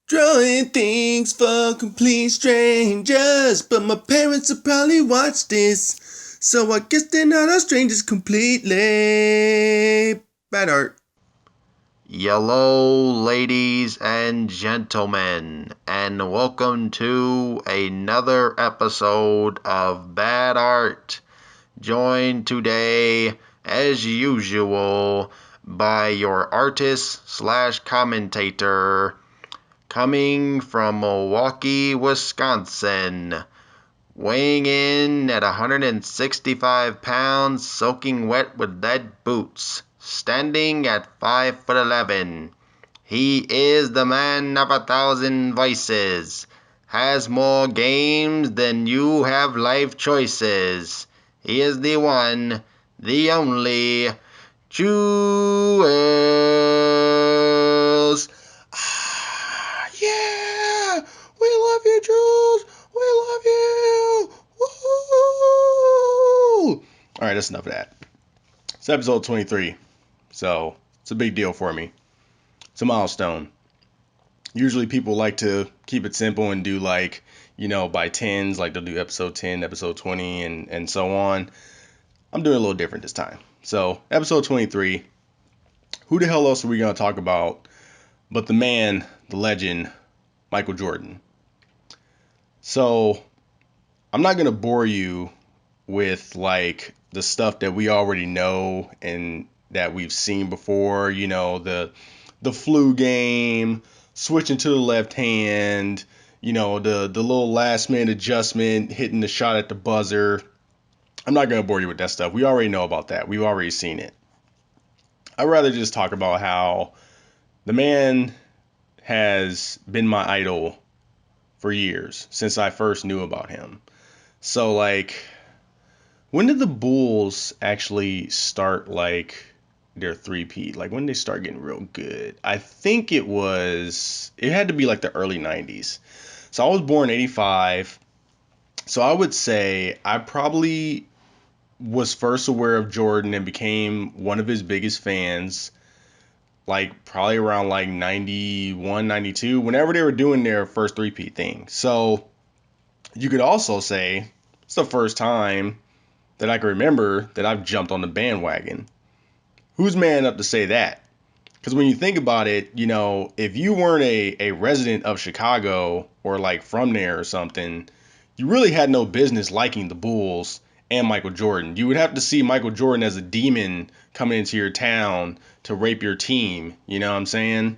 Drawing things for complete strangers, but my parents will probably watch this, so I guess they're not our strangers completely. Bad art. Hello, ladies and gentlemen, and welcome to another episode of Bad Art. Joined today, as usual, by your artist slash commentator, coming from Milwaukee, Wisconsin, weighing in at 165 pounds, soaking wet with lead boots, standing at 5'11". He is the man of 1,000 vices, has more games than you have life choices. He is the one, the only, Chewels. Yeah! We love you, Jules! We love you! Woo! Alright, that's enough of that. It's episode 23, so it's a big deal for me. It's a milestone. Usually people like to keep it simple and do by tens, like they'll do episode 10, episode 20, and so on. I'm doing a little different this time. So, episode 23, who the hell else are we going to talk about but the man, the legend, Michael Jordan? So, I'm not going to bore you with the stuff that we already know and that we've seen before, the flu game, switching to the left hand, the little last minute adjustment, hitting the shot at the buzzer. I'm not going to bore you with that stuff. We already know about that. We've already seen it. I'd rather just talk about how the man has been my idol for years since I first knew about him. So, when did the Bulls actually start, their three-peat? Like, when did they start getting real good? I think it had to be, the early 90s. So, I was born in 85. So, I would say I probably was first aware of Jordan and became one of his biggest fans probably around 91, 92, whenever they were doing their first three-peat thing. So you could also say it's the first time that I can remember that I've jumped on the bandwagon. Who's man enough to say that? Because when you think about it, if you weren't a resident of Chicago or from there or something, you really had no business liking the Bulls and Michael Jordan. You would have to see Michael Jordan as a demon coming into your town to rape your team. You know what I'm saying?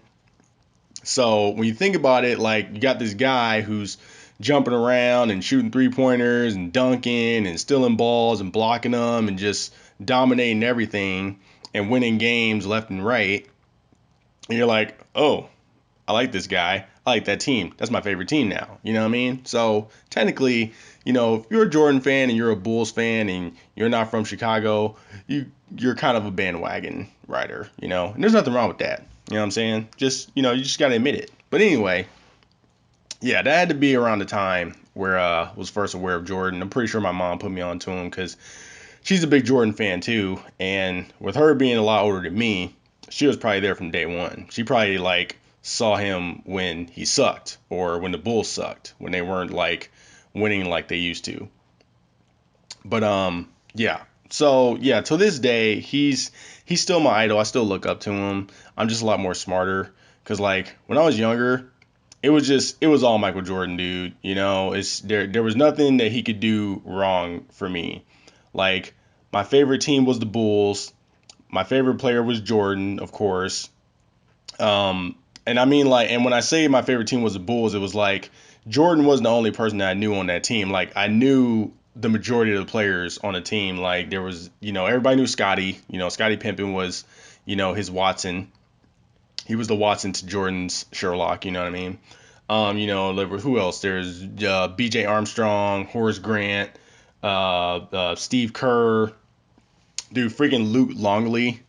So when you think about it, you got this guy who's jumping around and shooting three pointers and dunking and stealing balls and blocking them and just dominating everything and winning games left and right. And you're like, oh, I like this guy. I like that team. That's my favorite team now. You know what I mean? So technically, if you're a Jordan fan and you're a Bulls fan and you're not from Chicago, you're kind of a bandwagon rider, And there's nothing wrong with that. You know what I'm saying? Just, you just got to admit it. But anyway, yeah, that had to be around the time where I was first aware of Jordan. I'm pretty sure my mom put me on to him because she's a big Jordan fan too. And with her being a lot older than me, she was probably there from day one. She probably saw him when he sucked or when the Bulls sucked, when they weren't winning like they used to. But yeah. So yeah, to this day, he's still my idol. I still look up to him. I'm just a lot more smarter because when I was younger, it was all Michael Jordan, dude. It's there was nothing that he could do wrong for me. Like my favorite team was the Bulls. My favorite player was Jordan, of course. And I mean and when I say my favorite team was the Bulls, it was Jordan wasn't the only person that I knew on that team. I knew the majority of the players on the team. There was, everybody knew Scottie. Scottie Pippen was, his Watson. He was the Watson to Jordan's Sherlock. You know what I mean? Who else? There's B.J. Armstrong, Horace Grant, Steve Kerr, dude, freaking Luke Longley,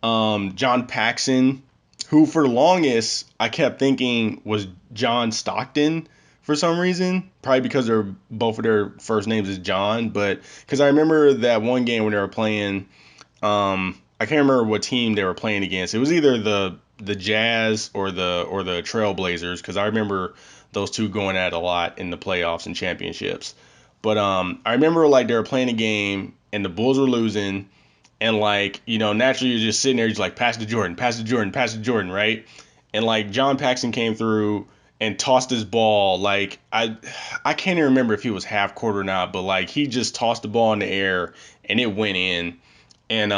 John Paxson, who for the longest I kept thinking was John Stockton for some reason, probably because both of their first names is John, but because I remember that one game when they were playing, I can't remember what team they were playing against. It was either the Jazz or the Trailblazers, because I remember those two going at it a lot in the playoffs and championships. But I remember like they were playing a game and the Bulls were losing, and like naturally you're just sitting there, just like pass to Jordan, pass to Jordan, pass to Jordan, right? And like John Paxson came through and tossed his ball like I can't even remember if he was half court or not, but like he just tossed the ball in the air and it went in, and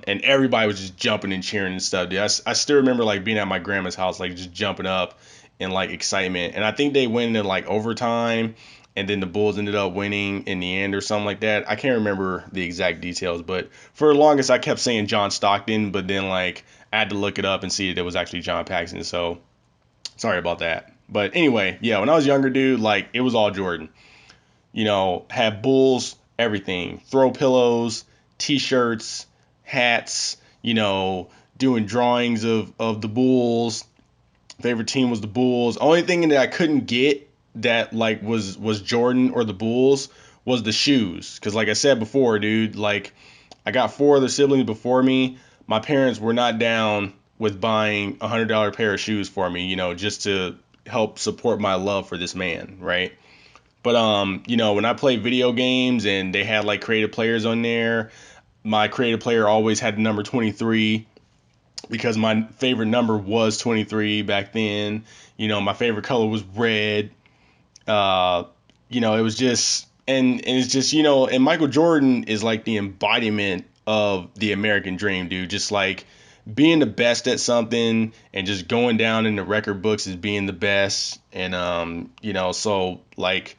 everybody was just jumping and cheering and stuff. Dude, I still remember like being at my grandma's house, like just jumping up in like excitement. And I think they went in like overtime, and then the Bulls ended up winning in the end or something like that. I can't remember the exact details, but for the longest I kept saying John Stockton, but then like I had to look it up and see that it was actually John Paxson. So sorry about that. But anyway, yeah, when I was younger, dude, like it was all Jordan. Had Bulls, everything, throw pillows, T-shirts, hats, doing drawings of the Bulls. Favorite team was the Bulls. Only thing that I couldn't get that like was Jordan or the Bulls was the shoes. Cause like I said before, dude, like I got four other siblings before me. My parents were not down with buying $100 pair of shoes for me, just to help support my love for this man, right? But when I played video games and they had like creative players on there, my creative player always had the number 23 because my favorite number was 23 back then. My favorite color was red. Uh, it was just and it's just and Michael Jordan is like the embodiment of the American dream, dude. Just like being the best at something and just going down in the record books as being the best. And so like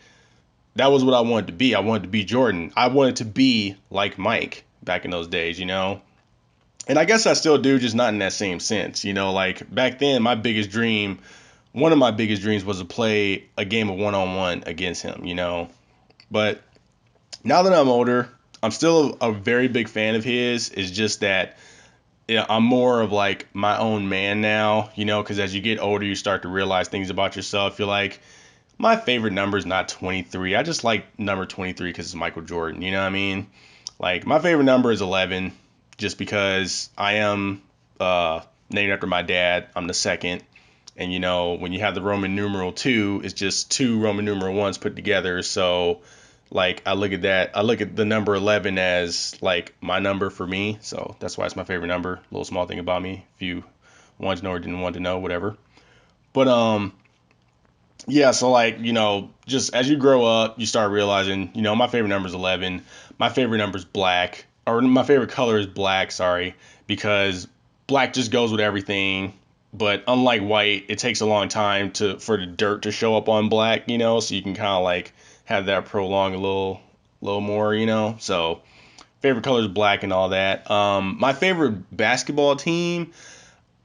that was what I wanted to be. I wanted to be Jordan. I wanted to be like Mike back in those days. And I guess I still do, just not in that same sense. Like back then, one of my biggest dreams was to play a game of one on one against him. But now that I'm older, I'm still a very big fan of his. It's just that I'm more of like my own man now, because as you get older, you start to realize things about yourself. You're like, my favorite number is not 23. I just like number 23 because it's Michael Jordan. You know what I mean? Like my favorite number is 11, just because I am named after my dad. I'm the second, and when you have the Roman numeral two, it's just two Roman numeral ones put together. So like I look at that, I look at the number 11 as like my number for me. So that's why it's my favorite number. A little small thing about me. If you wanted to know or didn't want to know, whatever. But yeah, so like, just as you grow up, you start realizing, my favorite number is 11. My favorite number is black, or my favorite color is black, sorry, because black just goes with everything. But unlike white, it takes a long time for the dirt to show up on black, so you can kind of like have that prolong a little more, So favorite color is black and all that. My favorite basketball team,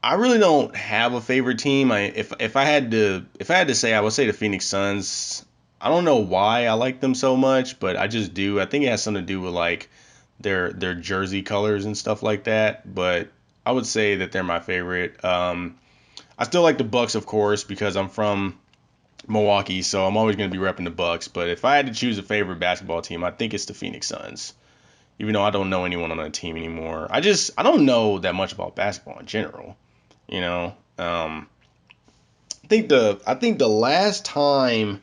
I really don't have a favorite team. If I had to say, I would say the Phoenix Suns. I don't know why I like them so much, but I just do. I think it has something to do with like their jersey colors and stuff like that. But I would say that they're my favorite. I still like the Bucks, of course, because I'm from Milwaukee, so I'm always going to be repping the Bucks. But if I had to choose a favorite basketball team, I think it's the Phoenix Suns. Even though I don't know anyone on that team anymore, I don't know that much about basketball in general. You know, I think the last time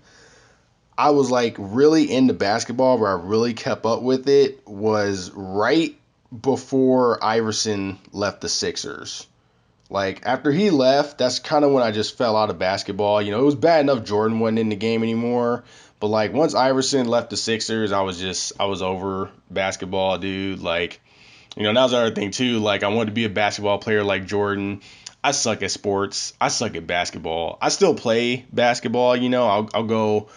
I was like really into basketball where I really kept up with it was right before Iverson left the Sixers. Like after he left, that's kind of when I just fell out of basketball. It was bad enough Jordan wasn't in the game anymore, but like once Iverson left the Sixers, I was over basketball, dude. Like that was the other thing too. Like I wanted to be a basketball player like Jordan. I suck at sports. I suck at basketball. I still play basketball. I'll go,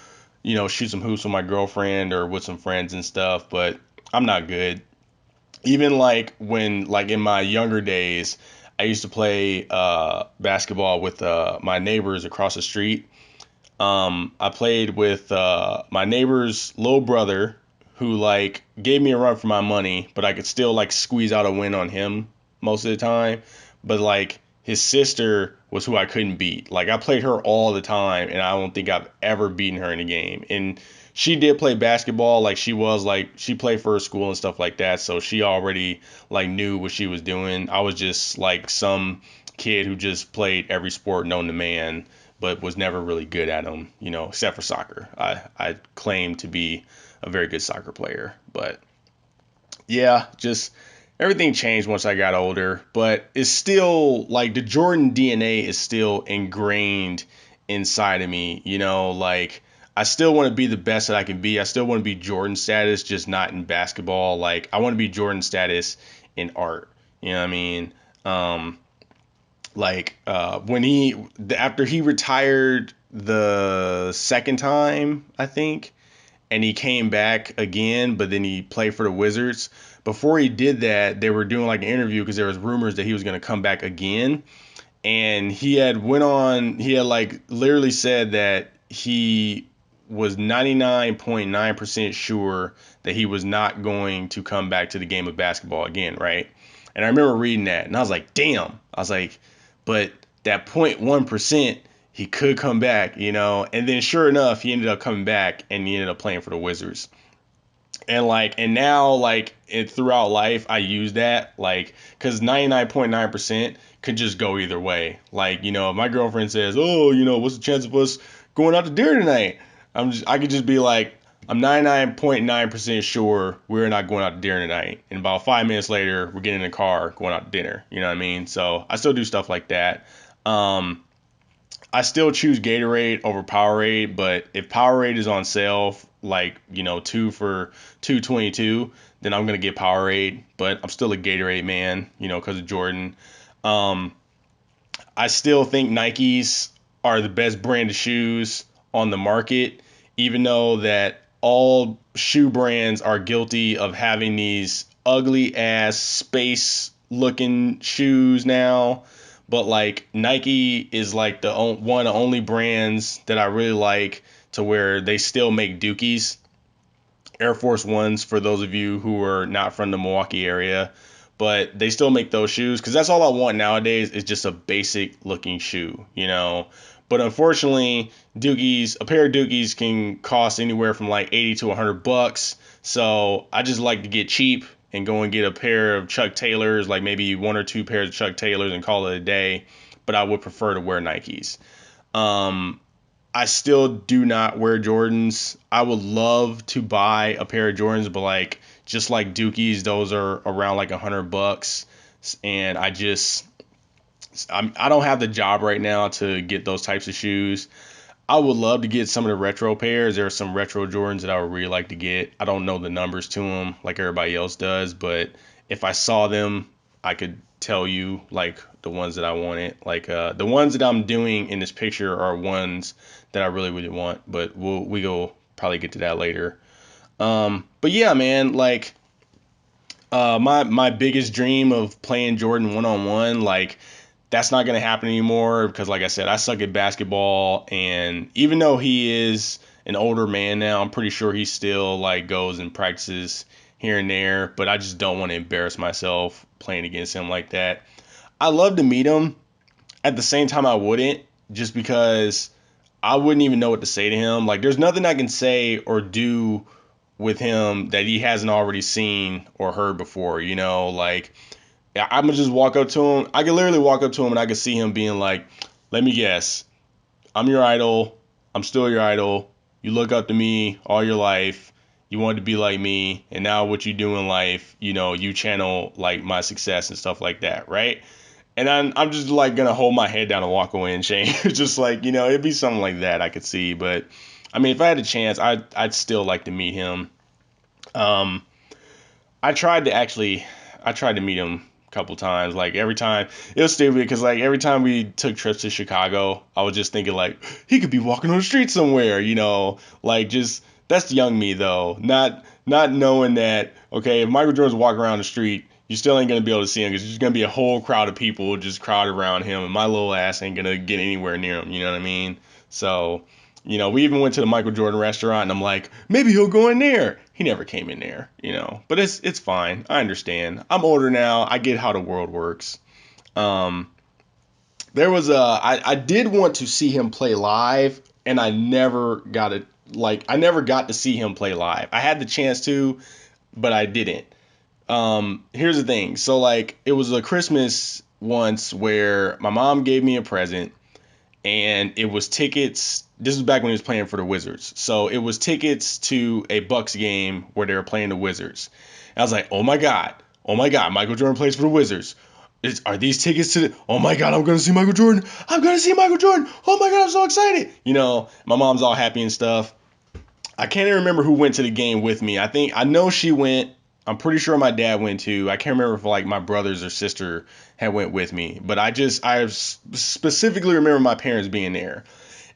shoot some hoops with my girlfriend or with some friends and stuff. But I'm not good. Even like when like in my younger days, I used to play basketball with my neighbors across the street. I played with my neighbor's little brother who like gave me a run for my money, but I could still like squeeze out a win on him most of the time. But like his sister was who I couldn't beat. Like I played her all the time, and I don't think I've ever beaten her in a game. And she did play basketball, like she played for her school and stuff like that, so she already like knew what she was doing. I was just like some kid who just played every sport known to man, but was never really good at them, except for soccer. I claim to be a very good soccer player, but yeah, just everything changed once I got older, but it's still like the Jordan DNA is still ingrained inside of me, like I still want to be the best that I can be. I still want to be Jordan status, just not in basketball. Like I want to be Jordan status in art. You know what I mean? Um, when after he retired the second time, I think, and he came back again, but then he played for the Wizards. Before he did that, they were doing like an interview because there was rumors that he was going to come back again, and he had like literally said that he was 99.9% sure that he was not going to come back to the game of basketball again, right? And I remember reading that and I was like, damn. I was like, but that 0.1%, he could come back, And then sure enough, he ended up coming back and he ended up playing for the Wizards. And now throughout life I use that because 99.9% could just go either way. If my girlfriend says, oh, what's the chance of us going out to dinner tonight? I could just be like, I'm 99.9% sure we're not going out to dinner tonight, and about 5 minutes later we're getting in the car going out to dinner. You know what I mean? So I still do stuff like that. um I still choose Gatorade over Powerade, but if Powerade is on sale, two for 222, then I'm gonna get Powerade. But I'm still a Gatorade man, because of Jordan. Um, I still think Nikes are the best brand of shoes on the market, even though that all shoe brands are guilty of having these ugly ass space looking shoes now. But like Nike is like one of the only brands that I really like to where they still make Dookies, Air Force Ones for those of you who are not from the Milwaukee area, but they still make those shoes because that's all I want nowadays is just a basic looking shoe. But unfortunately, a pair of Dookies can cost anywhere from like 80 to $100. So I just like to get cheap and go and get a pair of Chuck Taylors, like maybe one or two pairs of Chuck Taylors and call it a day. But I would prefer to wear Nikes. Um, I still do not wear Jordans. I would love to buy a pair of Jordans, but just like Dookies, those are around like $100, and I don't have the job right now to get those types of shoes. I would love to get some of the retro pairs. There are some retro Jordans that I would really like to get. I don't know the numbers to them like everybody else does, but if I saw them, I could tell you like the ones that I wanted. The ones that I'm doing in this picture are ones that I really really want, but we'll probably get to that later. But yeah, man, my biggest dream of playing Jordan one on one, that's not gonna happen anymore because, like I said, I suck at basketball, and even though he is an older man now, I'm pretty sure he still goes and practices here and there. But I just don't want to embarrass myself playing against him like that. I love to meet him. At the same time, I wouldn't, just because I wouldn't even know what to say to him. There's nothing I can say or do with him that he hasn't already seen or heard before. I'm gonna just walk up to him. I can literally walk up to him and I can see him being like, "Let me guess, I'm your idol. I'm still your idol. You look up to me all your life. You wanted to be like me, and now what you do in life, you channel like my success and stuff like that, right?" And I'm just gonna hold my head down and walk away in shame. Just it'd be something like that I could see. But I mean, if I had a chance, I'd still like to meet him. Um, I tried to actually, I tried to meet him a couple times. Every time, it was stupid because every time we took trips to Chicago, I was just thinking he could be walking on the street somewhere, just that's young me though, not knowing that okay, if Michael Jordan's walking around the street, you still ain't gonna be able to see him because there's gonna be a whole crowd of people just crowded around him, and my little ass ain't gonna get anywhere near him. You know what I mean? So we even went to the Michael Jordan restaurant, and I'm like, maybe he'll go in there. He never came in there. But it's fine. I understand. I'm older now. I get how the world works. Um, I did want to see him play live, and I never got to see him play live. I had the chance to, but I didn't. Here's the thing. So it was a Christmas once where my mom gave me a present, and it was tickets. This was back when he was playing for the Wizards. So it was tickets to a Bucks game where they were playing the Wizards. And I was like, oh my God. Oh my God. Michael Jordan plays for the Wizards. Are these tickets to the, oh my God, I'm going to see Michael Jordan. I'm going to see Michael Jordan. Oh my God, I'm so excited. My mom's all happy and stuff. I can't even remember who went to the game with me. I know she went. I'm pretty sure my dad went too. I can't remember if like my brothers or sister had went with me, but I specifically remember my parents being there.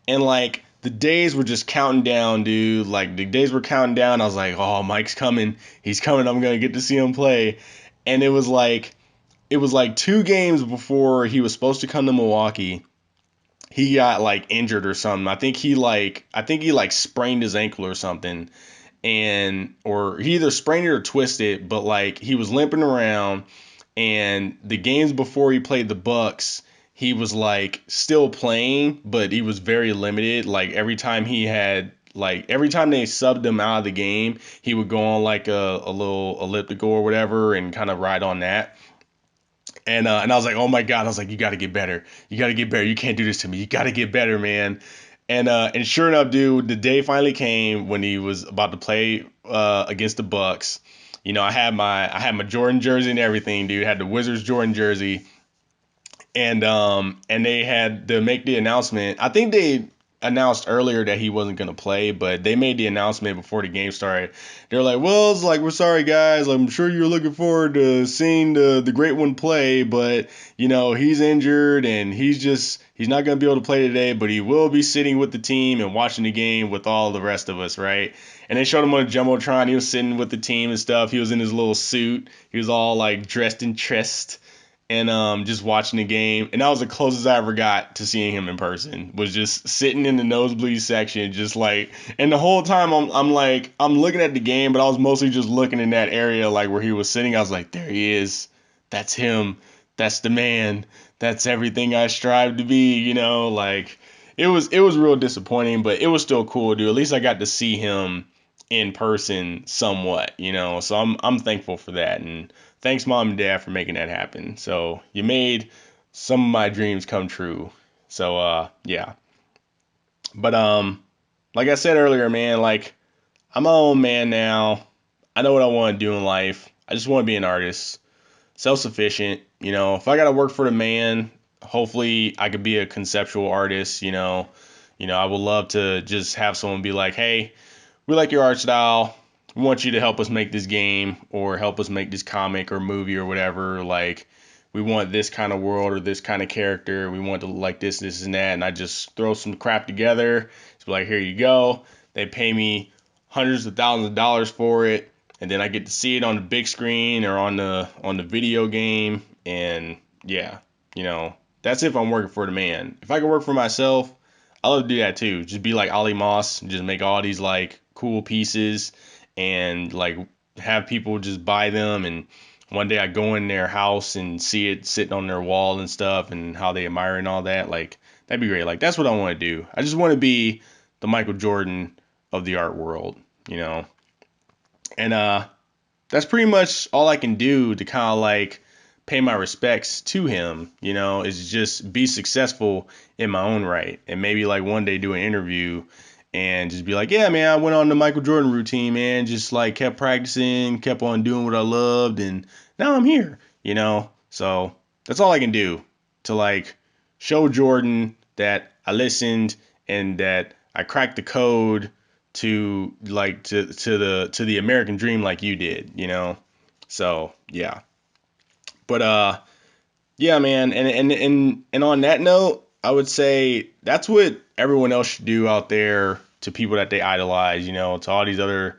And like the days were just counting down, dude. Like the days were counting down. I was like, "Oh, Mike's coming. He's coming. I'm going to get to see him play." And it was like 2 games before he was supposed to come to Milwaukee, he got like injured or something. I think he like sprained his ankle or something, and or he either sprained it or twisted it, but like he was limping around. And the games before he played the Bucks, he was like still playing, but he was very limited. Like every time they subbed him out of the game, he would go on like a little elliptical or whatever and kind of ride on that. And I was like, oh my God, I was like, you got to get better. You got to get better. You can't do this to me. You got to get better, man. And sure enough, dude, the day finally came when he was about to play against the Bucks. I had my Jordan jersey and everything, dude. I had the Wizards Jordan jersey, and they had to make the announcement. I think they announced earlier that he wasn't gonna play, but they made the announcement before the game started. They're like, "Well, it's like we're sorry, guys. I'm sure you're looking forward to seeing the great one play, but he's injured and he's not gonna be able to play today, but he will be sitting with the team and watching the game with all the rest of us, right?" And they showed him on the jumbotron. He was sitting with the team and stuff. He was in his little suit. He was all like dressed in chest and just watching the game. And that was the closest I ever got to seeing him in person. Was just sitting in the nosebleed section, just like. And the whole time I'm looking at the game, but I was mostly just looking in that area like where he was sitting. I was like, there he is. That's him. That's the man. That's everything I strive to be. Like it was real disappointing, but it was still cool, dude. At least I got to see him in person somewhat. So I'm thankful for that. And thanks, mom and dad, for making that happen. So you made some of my dreams come true. So yeah. But like I said earlier, man, like I'm my own man now. I know what I want to do in life. I just want to be an artist, self-sufficient. If I gotta work for the man, hopefully I could be a conceptual artist. I would love to just have someone be like, hey, we like your art style. We want you to help us make this game or help us make this comic or movie or whatever. Like, we want this kind of world or this kind of character. We want to like this, and that. And I just throw some crap together. It's like, here you go. They pay me hundreds of thousands of dollars for it, and then I get to see it on the big screen or on the video game. And yeah, that's if I'm working for the man. If I could work for myself, I love to do that too. Just be like Ollie Moss, and just make all these like cool pieces and like have people just buy them. And one day I go in their house and see it sitting on their wall and stuff and how they admire it and all that. Like that'd be great. Like that's what I want to do. I just want to be the Michael Jordan of the art world, you know. And that's pretty much all I can do to kind of like pay my respects to him, is just be successful in my own right. And maybe like one day do an interview and just be like, yeah, man, I went on the Michael Jordan routine, man, just like kept practicing, kept on doing what I loved, and now I'm here. So that's all I can do to like show Jordan that I listened and that I cracked the code to the American dream like you did. So yeah. But yeah, man, and on that note, I would say that's what everyone else should do out there to people that they idolize, to all these other,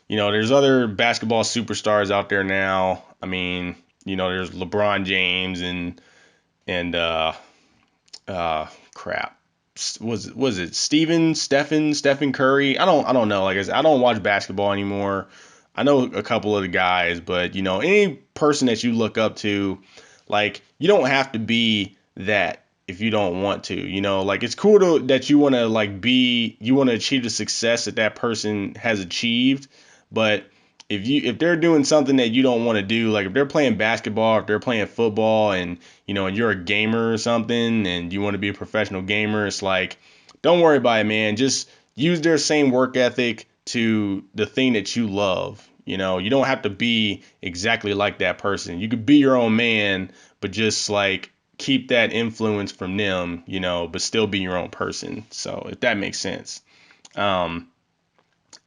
there's other basketball superstars out there now. I mean, there's LeBron James and crap. Was it Stephen Curry? I don't know. Like I said, I don't watch basketball anymore. I know a couple of the guys, but any person that you look up to, like you don't have to be that if you don't want to. Like it's cool that you want to like you want to achieve the success that person has achieved, but if they're doing something that you don't want to do, like if they're playing basketball, if they're playing football, and and you're a gamer or something, and you want to be a professional gamer, it's like, don't worry about it, man. Just use their same work ethic to the thing that you love. You don't have to be exactly like that person. You could be your own man, but just like keep that influence from them, but still be your own person. So if that makes sense. Um,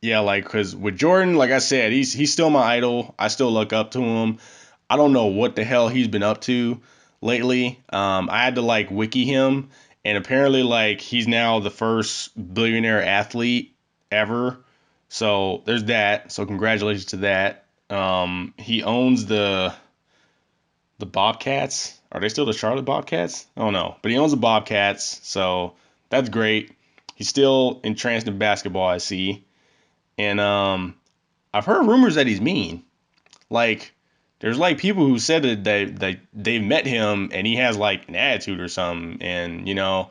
yeah, like because with Jordan, like I said, he's still my idol. I still look up to him. I don't know what the hell he's been up to lately. I had to like wiki him, and apparently like he's now the first billionaire athlete ever. So there's that. So congratulations to that. He owns the Bobcats. Are they still the Charlotte Bobcats? I don't know, but he owns the Bobcats, so that's great. He's still entranced in basketball, I see. And I've heard rumors that he's mean. Like, there's like people who said that they've met him and he has like an attitude or something. And I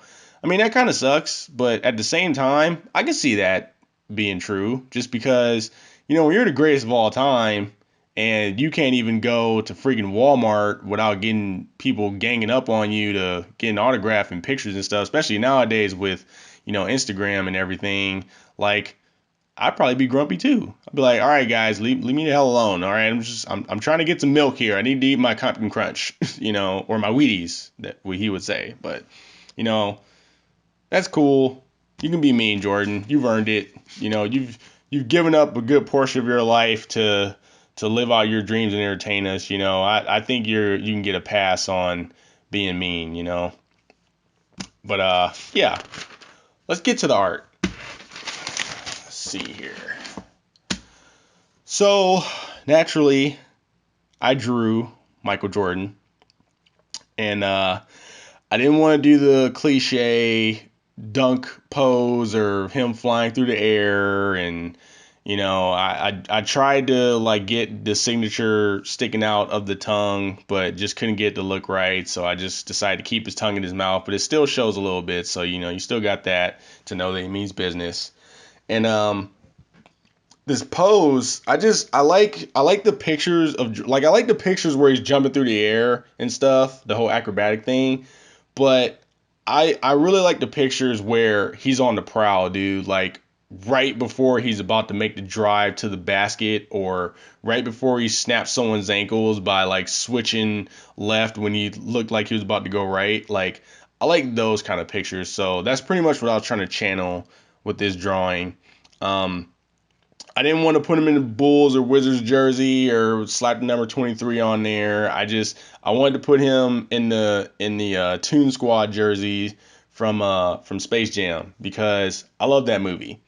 mean that kind of sucks. But at the same time, I can see that being true. Just because when you're the greatest of all time and you can't even go to freaking Walmart without getting people ganging up on you to get an autograph and pictures and stuff, especially nowadays with Instagram and everything. Like, I'd probably be grumpy too. I'd be like, all right, guys, leave me the hell alone. All right, I'm trying to get some milk here. I need to eat my Captain Crunch, or my Wheaties, that what he would say. But, you know, that's cool. You can be mean, Jordan. You've earned it. You've given up a good portion of your life to live out your dreams and entertain us. I think you can get a pass on being mean. But yeah, let's get to the art. Let's see here. So naturally, I drew Michael Jordan, and I didn't want to do the cliche dunk pose or him flying through the air, and I tried to like get the signature sticking out of the tongue, but just couldn't get it to look right. So I just decided to keep his tongue in his mouth, but it still shows a little bit. So you still got that to know that he means business. And this pose, I like the pictures of like I like the pictures where he's jumping through the air and stuff, the whole acrobatic thing. But I really like the pictures where he's on the prowl, dude. Like right before he's about to make the drive to the basket, or right before he snaps someone's ankles by like switching left when he looked like he was about to go right. Like I like those kind of pictures. So that's pretty much what I was trying to channel with this drawing. Um, I didn't want to put him in the Bulls or Wizards jersey or slap the number 23 on there. I wanted to put him in the Toon Squad jersey from Space Jam because I love that movie.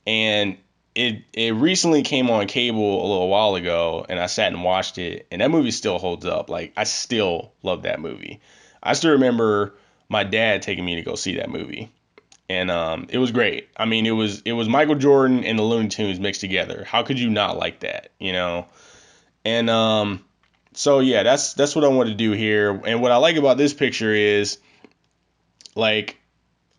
And it recently came on cable a little while ago, and I sat and watched it, and that movie still holds up. Like I still love that movie. I still remember my dad taking me to go see that movie, and it was great. I mean, it was Michael Jordan and the Looney Tunes mixed together. How could you not like that? And so yeah, that's what I want to do here. And what I like about this picture is like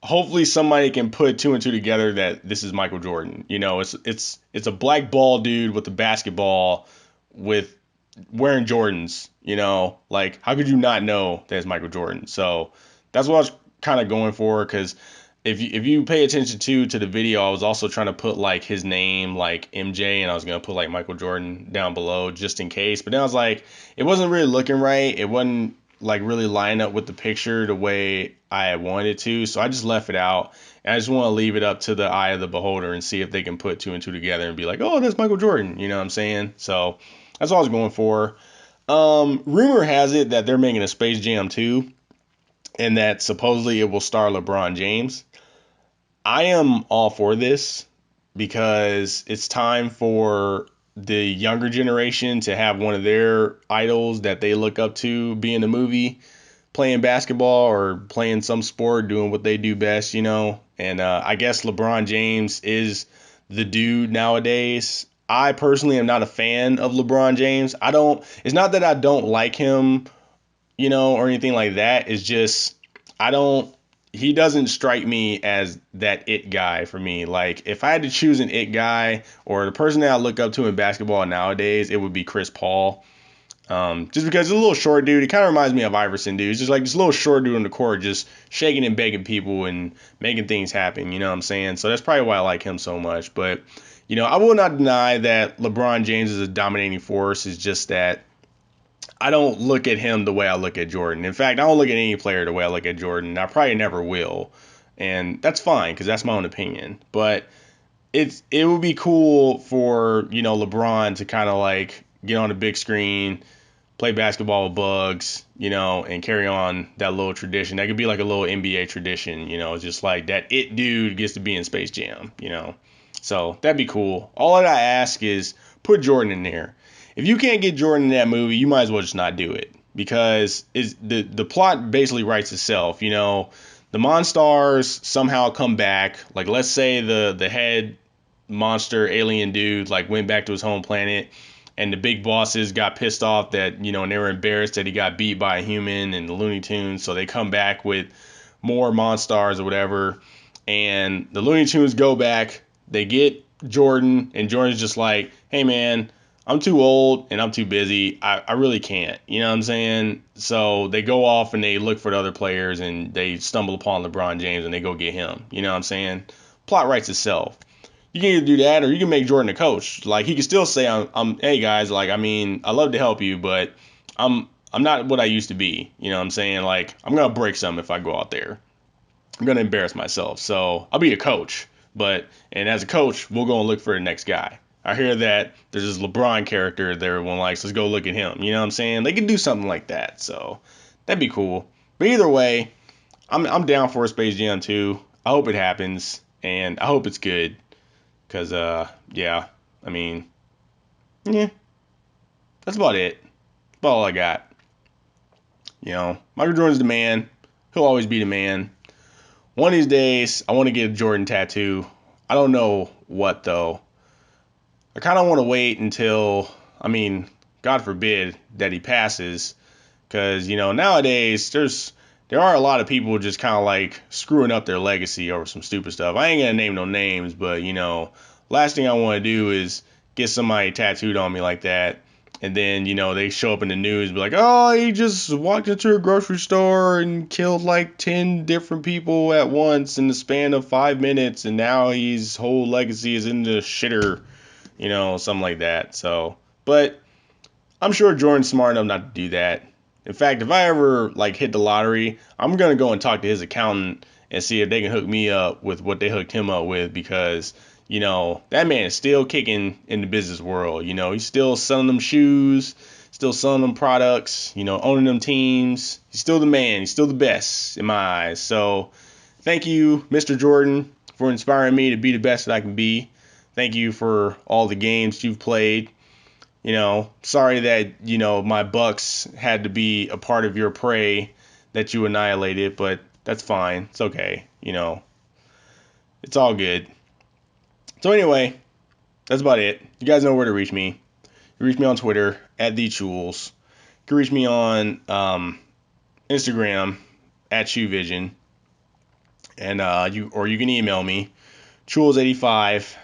hopefully somebody can put two and two together that this is Michael Jordan. It's a black ball dude with a basketball with wearing Jordans. Like how could you not know that's Michael Jordan? So that's what I was kind of going for because if you pay attention to the video, I was also trying to put like his name like MJ, and I was gonna put like Michael Jordan down below just in case. But then I was like, it wasn't really looking right. It wasn't like really lining up with the picture the way I wanted it to, so I just left it out. And I just want to leave it up to the eye of the beholder and see if they can put two and two together and be like, oh, that's Michael Jordan. You know what I'm saying? So that's all I was going for. Rumor has it that they're making a Space Jam 2 and that supposedly it will star LeBron James. I am all for this because it's time for the younger generation to have one of their idols that they look up to be in the movie, playing basketball or playing some sport, doing what they do best. And I guess LeBron James is the dude nowadays. I personally am not a fan of LeBron James. It's not that I don't like him, or anything like that. It's just, I don't, he doesn't strike me as that it guy for me. Like if I had to choose an it guy or the person that I look up to in basketball nowadays, it would be Chris Paul. Just because he's a little short dude, he kind of reminds me of Iverson, dude. He's just like this little short dude on the court, just shaking and begging people and making things happen. You know what I'm saying? So that's probably why I like him so much. But I will not deny that LeBron James is a dominating force. It's just that I don't look at him the way I look at Jordan. In fact, I don't look at any player the way I look at Jordan. I probably never will, and that's fine because that's my own opinion. But it would be cool for LeBron to kind of like get on the big screen, play basketball with Bugs, and carry on that little tradition. That could be like a little NBA tradition, just like that it dude gets to be in Space Jam. So that'd be cool. All that I ask is put Jordan in there. If you can't get Jordan in that movie, you might as well just not do it because the plot basically writes itself. The Monstars somehow come back. Like let's say the head monster alien dude like went back to his home planet and the big bosses got pissed off that and they were embarrassed that he got beat by a human and the Looney Tunes, so they come back with more Monstars or whatever, and the Looney Tunes go back, they get Jordan, and Jordan's just like, hey man, I'm too old and I'm too busy, I really can't, you know what I'm saying? So they go off and they look for the other players and they stumble upon LeBron James and they go get him, you know what I'm saying? Plot writes itself. You can either do that or you can make Jordan a coach. Like he can still say, hey guys, like I mean, I love to help you, but I'm not what I used to be. You know what I'm saying? Like I'm gonna break some if I go out there. I'm gonna embarrass myself. So I'll be a coach. And as a coach, we'll go and look for the next guy. I hear that there's this LeBron character that everyone likes. Let's go look at him. You know what I'm saying? They can do something like that. So that'd be cool. But either way, I'm down for a Space Jam 2. I hope it happens and I hope it's good. Cause yeah, I mean, yeah, that's about it. That's about all I got. Michael Jordan's the man. He'll always be the man. One of these days, I want to get a Jordan tattoo. I don't know what though. I kind of want to wait until, I mean, God forbid that he passes, because nowadays there are a lot of people just kind of like screwing up their legacy over some stupid stuff. I ain't gonna name no names, but last thing I want to do is get somebody tattooed on me like that, and then they show up in the news, be like, oh, he just walked into a grocery store and killed like 10 different people at once in the span of 5 minutes, and now his whole legacy is in the shitter, something like that. So, but I'm sure Jordan's smart enough not to do that. In fact, if I ever like hit the lottery, I'm gonna go and talk to his accountant and see if they can hook me up with what they hooked him up with, because that man is still kicking in the business world. He's still selling them shoes, still selling them products, owning them teams. He's still the man. He's still the best in my eyes. So thank you, Mr. Jordan, for inspiring me to be the best that I can be. Thank you for all the games you've played. Sorry that, my Bucks had to be a part of your prey that you annihilated, but that's fine. It's okay. It's all good. So anyway, that's about it. You guys know where to reach me. You can reach me on Twitter at the Chewels. You can reach me on Instagram at ChewVision. And you can email me, Chewels85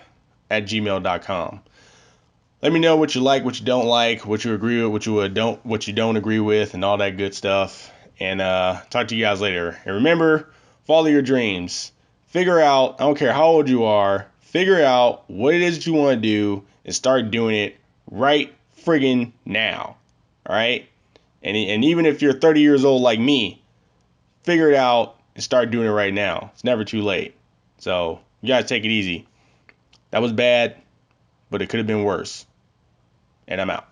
at gmail.com. Let me know what you like, what you don't like, what you agree with, what you don't agree with, and all that good stuff. And talk to you guys later. And remember, follow your dreams. Figure out, I don't care how old you are, figure out what it is that you want to do and start doing it right friggin' now. All right? And even if you're 30 years old like me, figure it out and start doing it right now. It's never too late. So you guys take it easy. That was bad, but it could have been worse. And I'm out.